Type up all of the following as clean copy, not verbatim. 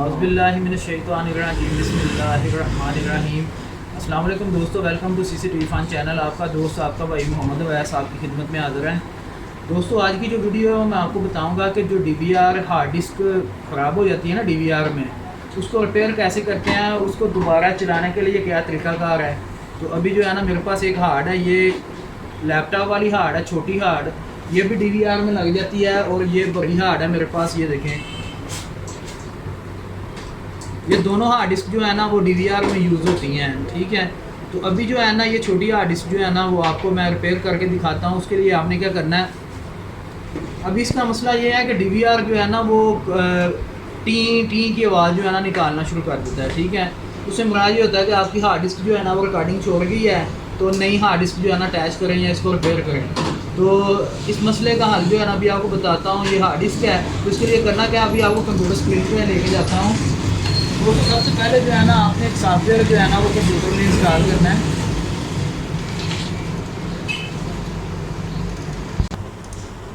औज़ुबिल्लाहिमिनश्शैतानिर्रजीम बिस्मिल्लाहिर्रहमानिर्रहीम। अस्सलाम वालेकुम दोस्तों, welcome to CCTV fun channel. आपका दोस्त आपका भाई मोहम्मद अवैस आपकी खिदमत में हाज़िर है। दोस्तों आज की जो वीडियो है मैं आपको बताऊंगा कि जो DVR हार्ड डिस्क ख़राब हो जाती है ना DVR में, उसको रिपेयर कैसे करते हैं, उसको दोबारा चलाने के लिए क्या तरीक़ाकार है। तो अभी जो है ना मेरे पास एक हार्ड है, ये लैपटॉप वाली हार्ड है, छोटी हार्ड, ये भी DVR में लग जाती है। और ये बड़ी हार्ड है मेरे पास, ये देखें, ये दोनों हार्ड डिस्क जो है ना वो DVR में यूज़ होती हैं। ठीक है, तो अभी जो है ना ये छोटी हार्ड डिस्क जो है ना वो आपको मैं रिपेयर करके दिखाता हूँ। उसके लिए आपने क्या करना है, अभी इसका मसला ये है कि DVR जो है ना वो टी टी की आवाज़ जो है ना निकालना शुरू कर देता है। ठीक है, उससे मुराद ये होता है कि आपकी हार्ड डिस्क जो है ना वो रिकॉर्डिंग छोड़ गई है, तो नई हार्ड डिस्क जो है ना अटैच करें या इसको रिपेयर करें। तो इस मसले का हल जो है ना अभी आपको बताता हूँ। ये हार्ड डिस्क है, तो इसके लिए करना क्या, अभी आपको कंप्यूटर स्क्रीन पर लेके जाता हूँ। तो सबसे पहले जो है ना आपने एक सॉफ्टवेयर जो है ना वो कंप्यूटर में इंस्टॉल करना है।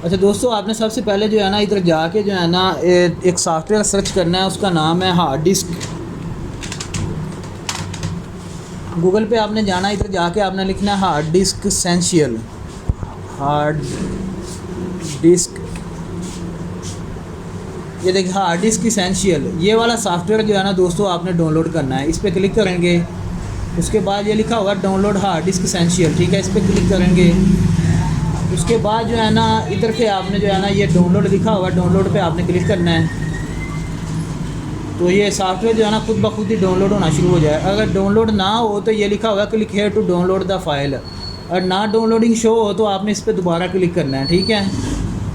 अच्छा दोस्तों, आपने सबसे पहले जो है ना इधर जाके जो है ना एक सॉफ्टवेयर सर्च करना है, उसका नाम है हार्ड डिस्क। गूगल पे आपने जाना, इधर जाके आपने लिखना है hard disk essential, hard disk, ये देखिए हार्ड डिस्क एसेंशियल। ये वाला सॉफ्टवेयर जो है ना दोस्तों आपने डाउनलोड करना है। इस पर क्लिक करेंगे, उसके बाद ये लिखा होगा डाउनलोड हार्ड डिस्क एसेंशियल। ठीक है, इस पर क्लिक करेंगे, उसके बाद जो है ना इधर पे आपने जो है ना ये डाउनलोड लिखा होगा, डाउनलोड पे आपने क्लिक करना है। तो ये सॉफ्टवेयर जो है ना खुद ब खुद ही डाउनलोड होना शुरू हो जाए। अगर डाउनलोड ना हो तो ये लिखा होगा click here to download the file, और ना डाउनलोडिंग शो हो तो आपने इस पर दोबारा क्लिक करना है। ठीक है,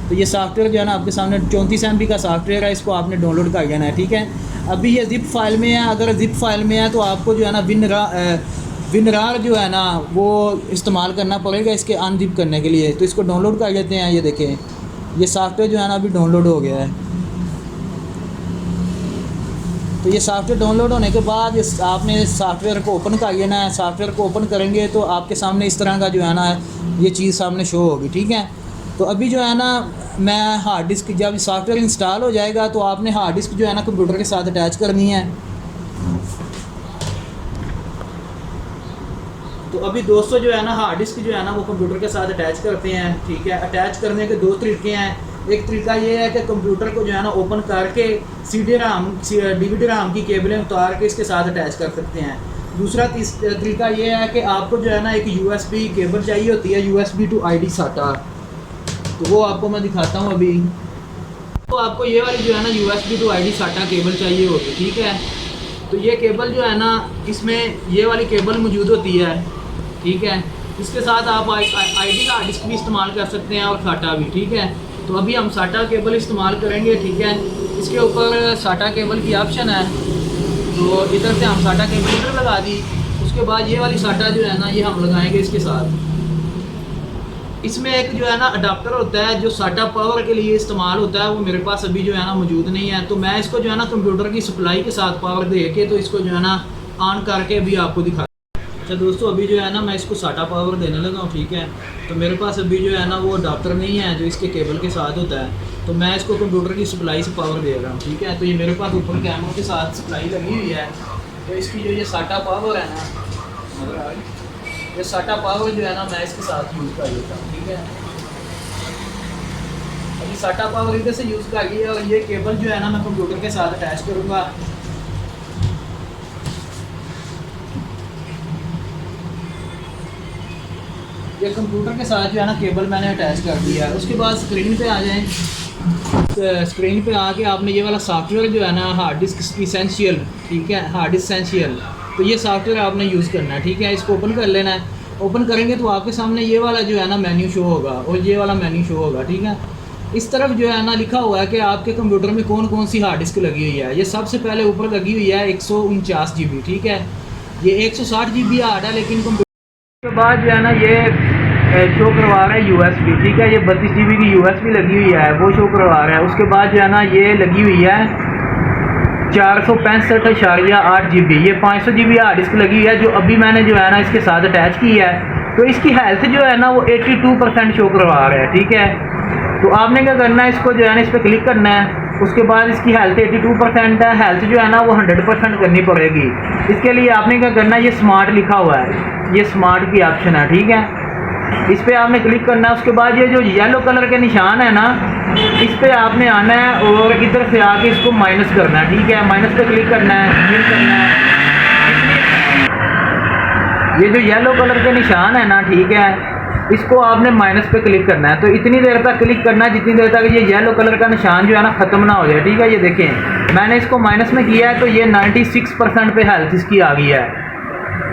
तो ये सॉफ्टवेयर जो है ना आपके सामने 34 MB का सॉफ्टवेयर है, इसको आपने डाउनलोड कर लेना है। ठीक है, अभी ये ज़िप फाइल में है। अगर ज़िप फाइल में है तो आपको जो है ना विनरार जो है ना वो इस्तेमाल करना पड़ेगा इसके अनजिप करने के लिए। तो इसको डाउनलोड कर लेते हैं। ये देखें, ये सॉफ्टवेयर जो है ना अभी डाउनलोड हो गया है। तो ये सॉफ्टवेयर डाउनलोड होने के बाद आपने सॉफ्टवेयर को ओपन कर लेना है। सॉफ्टवेयर को ओपन करेंगे तो आपके सामने इस तरह का जो है ना ये चीज़ सामने शो होगी। ठीक है, तो अभी जो है ना मैं हार्ड डिस्क, जब सॉफ्टवेयर इंस्टॉल हो जाएगा तो आपने हार्ड डिस्क जो है ना कंप्यूटर के साथ अटैच करनी है। तो अभी दोस्तों जो है ना हार्ड डिस्क जो है ना वो कंप्यूटर के साथ अटैच करते हैं। ठीक है, अटैच करने के दो तरीके हैं। एक तरीका ये है कि कंप्यूटर को जो है ना ओपन करके DVD RAM की केबलें उतार के इसके साथ अटैच कर सकते हैं। दूसरा तरीका ये है कि आपको जो है ना एक USB केबल चाहिए होती है, USB to ID SATA। तो वो आपको मैं दिखाता हूँ अभी। तो आपको ये वाली जो है ना USB to ID SATA cable चाहिए होगी। ठीक है, तो ये केबल जो है ना इसमें ये वाली केबल मौजूद होती है। ठीक है, इसके साथ आप ID का डिस्क भी इस्तेमाल कर सकते हैं और SATA भी। ठीक है, तो अभी हम SATA केबल इस्तेमाल करेंगे। ठीक है, इसके ऊपर SATA केबल की ऑप्शन है, तो इधर से हम SATA केबल इधर लगा दी। उसके बाद ये वाली SATA जो है ना ये हम लगाएंगे इसके साथ। इसमें एक जो है ना अडाप्टर होता है जो SATA पावर के लिए इस्तेमाल होता है, वो मेरे पास अभी जो है ना मौजूद नहीं है। तो मैं इसको जो है ना कंप्यूटर की सप्लाई के साथ पावर दे के तो इसको जो है ना ऑन करके अभी आपको दिखा। अच्छा दोस्तों, अभी जो है ना मैं इसको SATA पावर देने लगा हूँ। ठीक है, तो मेरे पास अभी जो है ना वो अडाप्टर नहीं है जो इसके केबल के साथ होता है, तो मैं इसको कंप्यूटर की सप्लाई से पावर दे रहा हूँ। ठीक है, तो ये मेरे पास ऊपर कैमरे के साथ सप्लाई लगी हुई है। तो इसकी जो ये SATA पावर है ना, ये SATA पावर जो है ना मैं इसके साथ यूज़ कर लेता हूँ। ठीक है, अभी SATA पावर इधर से यूज़ कर लिया और ये केबल जो है ना मैं कंप्यूटर के साथ अटैच करूँगा। ये कंप्यूटर के साथ जो है ना केबल मैंने अटैच कर दिया है। उसके बाद स्क्रीन पे आ जाएं। स्क्रीन पे आके आपने ये वाला सॉफ्टवेयर जो है ना हार्ड डिस्क एसेंशियल, ठीक है, हार्ड डिस्क एसेंशियल, तो ये सॉफ्टवेयर आपने यूज़ करना है। ठीक है, इसको ओपन कर लेना है। ओपन करेंगे तो आपके सामने ये वाला जो है ना मेन्यू शो होगा और ये वाला मेन्यू शो होगा। ठीक है, इस तरफ जो है ना लिखा हुआ है कि आपके कंप्यूटर में कौन कौन सी हार्ड डिस्क लगी हुई है। ये सबसे पहले ऊपर लगी हुई है 149 GB। ठीक है, ये 160 GB हार्ड है, लेकिन कंप्यूटर के बाद जो है ना ये शो करवा रहा है USB। ठीक है, ये 32 GB की USB लगी हुई है, वो शो करवा रहा है। उसके बाद जो है ना ये लगी हुई है 465.8 GB, ये 500 GB हार्ड डिस्क लगी है जो अभी मैंने जो है ना इसके साथ अटैच की है। तो इसकी हेल्थ जो है ना वो 82% शो करवा रहा है। ठीक है, तो आपने क्या करना है, इसको जो है ना इस पर क्लिक करना है। उसके बाद इसकी हेल्थ 82% है। हेल्थ जो है ना वो 100% करनी पड़ेगी। इसके लिए आपने क्या करना है, ये स्मार्ट लिखा हुआ है, ये स्मार्ट की ऑप्शन है, ठीक है। इस पर आपने क्लिक करना है। उसके बाद ये जो येलो कलर के निशान है ना, इस पर आपने आना है और इधर से आके इसको माइनस करना है, ठीक है। माइनस पे क्लिक करना है, फिर करना है। ये जो येलो कलर के निशान है ना, ठीक है, इसको आपने माइनस पे क्लिक करना है। तो इतनी देर तक क्लिक करना है जितनी देर तक ये येलो कलर का निशान जो है ना ख़त्म ना हो जाए, ठीक है। ये देखें मैंने इसको माइनस में किया है तो ये 96% पे हेल्थ इसकी आ गई है।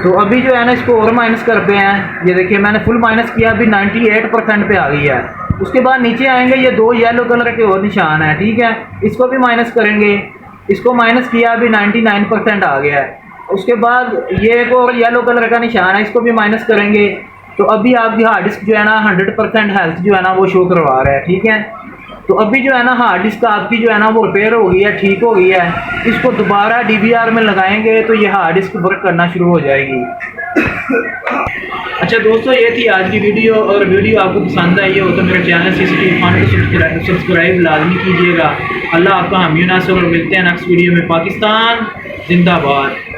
तो अभी जो है ना इसको और माइनस करते हैं। ये देखिए मैंने फुल माइनस किया, अभी 98% पे आ गई है। उसके बाद नीचे आएंगे, ये दो येलो कलर के और निशान है, ठीक है, इसको भी माइनस करेंगे। इसको माइनस किया, अभी 99% आ गया है। उसके बाद ये एक और येलो कलर का निशान है, इसको भी माइनस करेंगे। तो अभी आपकी हार्ड डिस्क जो है ना 100% हेल्थ जो है ना वो शो करवा रहा है, ठीक है। तो अभी जो है ना हार्ड डिस्क आपकी जो है ना वो रिपेयर हो गई है, ठीक हो गई है। इसको दोबारा DVR में लगाएंगे तो ये हार्ड डिस्क वर्क करना शुरू हो जाएगी। अच्छा दोस्तों, ये थी आज की वीडियो। और वीडियो आपको पसंद आई हो तो मेरे चैनल CCTV फन को सब्सक्राइब लाजमी कीजिएगा। अल्लाह आपका हामी नासर, और मिलते हैं नेक्स्ट वीडियो में। पाकिस्तान जिंदाबाद।